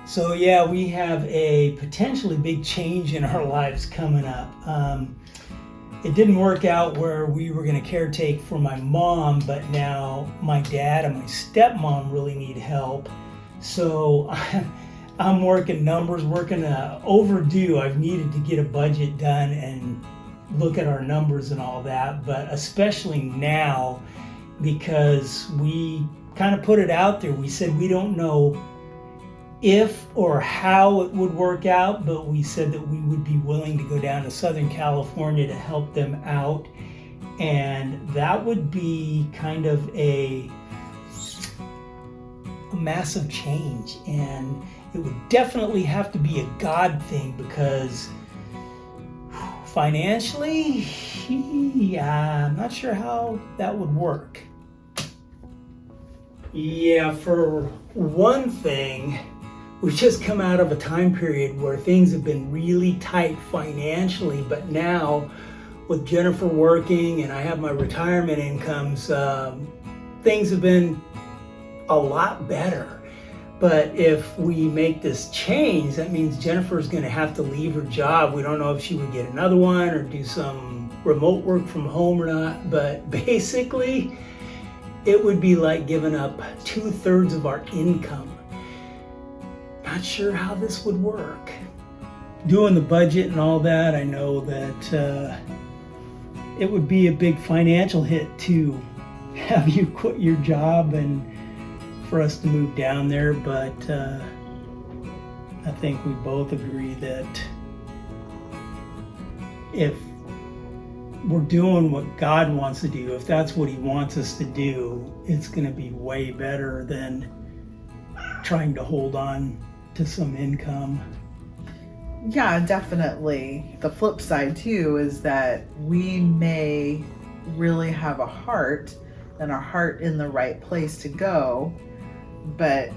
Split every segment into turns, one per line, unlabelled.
So yeah, we have a potentially big change in our lives coming up. It didn't work out where we were going to caretake for my mom, but now my dad and my stepmom really need help. So I'm working numbers, working overdue. I've needed to get a budget done and look at our numbers and all that, but especially now because we kind of put it out there. We said we don't know if or how it would work out, but we said that we would be willing to go down to Southern California to help them out. And that would be kind of a massive change. And it would definitely have to be a God thing because financially, I'm not sure how that would work. Yeah, for one thing, we've just come out of a time period where things have been really tight financially, but now with Jennifer working and I have my retirement incomes, things have been a lot better. But if we make this change, that means Jennifer's going to have to leave her job. We don't know if she would get another one or do some remote work from home or not, but basically it would be like giving up 2/3 of our income. Not sure how this would work. Doing the budget and all that, I know that it would be a big financial hit to have you quit your job and for us to move down there, but I think we both agree that if we're doing what God wants to do, if that's what He wants us to do, it's going to be way better than trying to hold on to some income.
Yeah, definitely. The flip side too is that we may really have a heart and our heart in the right place to go, but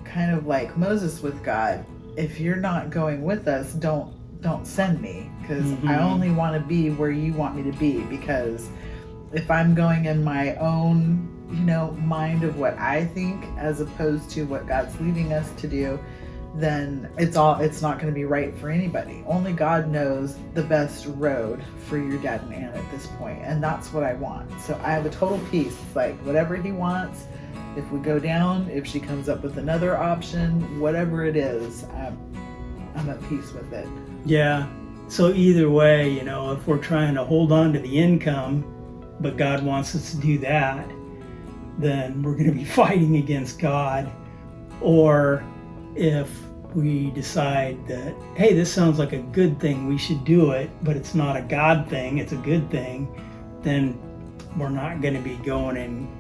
kind of like Moses with God, if you're not going with us, don't send me, because I only want to be where you want me to be. Because if I'm going in my own mind of what I think as opposed to what God's leading us to do, then it's not going to be right for anybody. Only God knows the best road for your dad and aunt at this point, and that's what I want. So I have a total peace. It's like whatever He wants. If we go down, if she comes up with another option, whatever it is, I'm at peace with it.
Yeah. So either way, if we're trying to hold on to the income, but God wants us to do that, then we're going to be fighting against God. Or if we decide that, hey, this sounds like a good thing, we should do it, but it's not a God thing, it's a good thing, then we're not going to be going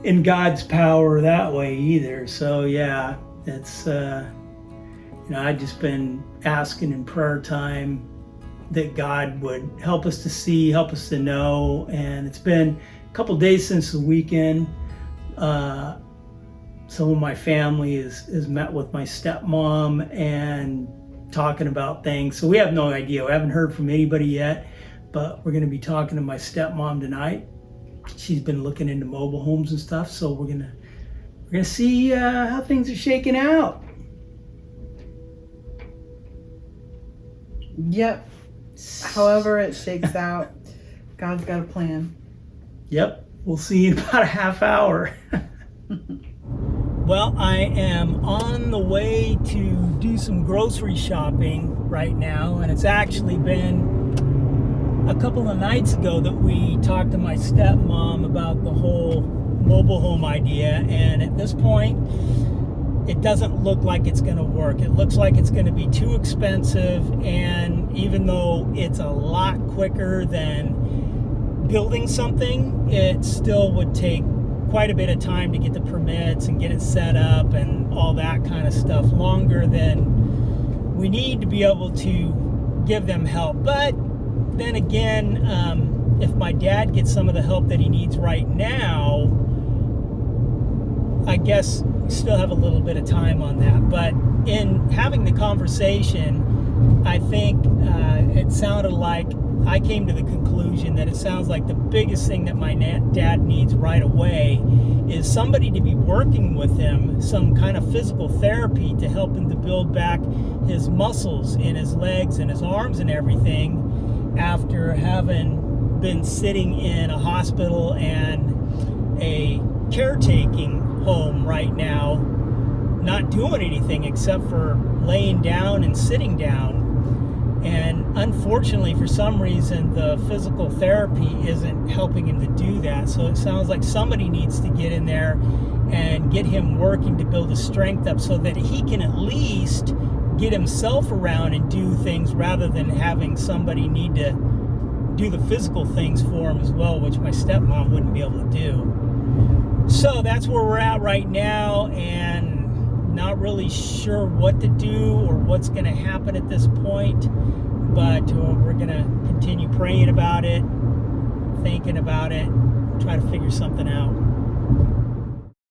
in God's power that way either. So yeah, it's I've just been asking in prayer time that God would help us to see, help us to know. And it's been a couple days since the weekend. Some of my family is met with my stepmom and talking about things. So we have no idea. We haven't heard from anybody yet, but we're going to be talking to my stepmom tonight. She's been looking into mobile homes and stuff. So we're gonna see how things are shaking out.
Yep. However it shakes out, God's got a plan.
Yep. We'll see you in about a half hour. Well, I am on the way to do some grocery shopping right now, and it's actually been a couple of nights ago that we talked to my stepmom about the whole mobile home idea, and at this point it doesn't look like it's going to work. It looks like it's going to be too expensive, and even though it's a lot quicker than building something, it still would take quite a bit of time to get the permits and get it set up and all that kind of stuff, longer than we need to be able to give them help. But then again, if my dad gets some of the help that he needs right now, I guess we still have a little bit of time on that. But in having the conversation, I think it sounded like I came to the conclusion that it sounds like the biggest thing that my dad needs right away is somebody to be working with him, some kind of physical therapy to help him to build back his muscles in his legs and his arms and everything after having been sitting in a hospital and a caretaking home right now, not doing anything except for laying down and sitting down. And unfortunately, for some reason, the physical therapy isn't helping him to do that. So it sounds like somebody needs to get in there and get him working to build his strength up so that he can at least get himself around and do things rather than having somebody need to do the physical things for him as well, which my stepmom wouldn't be able to do. So that's where we're at right now, and not really sure what to do or what's going to happen at this point, but we're going to continue praying about it, thinking about it, try to figure something out.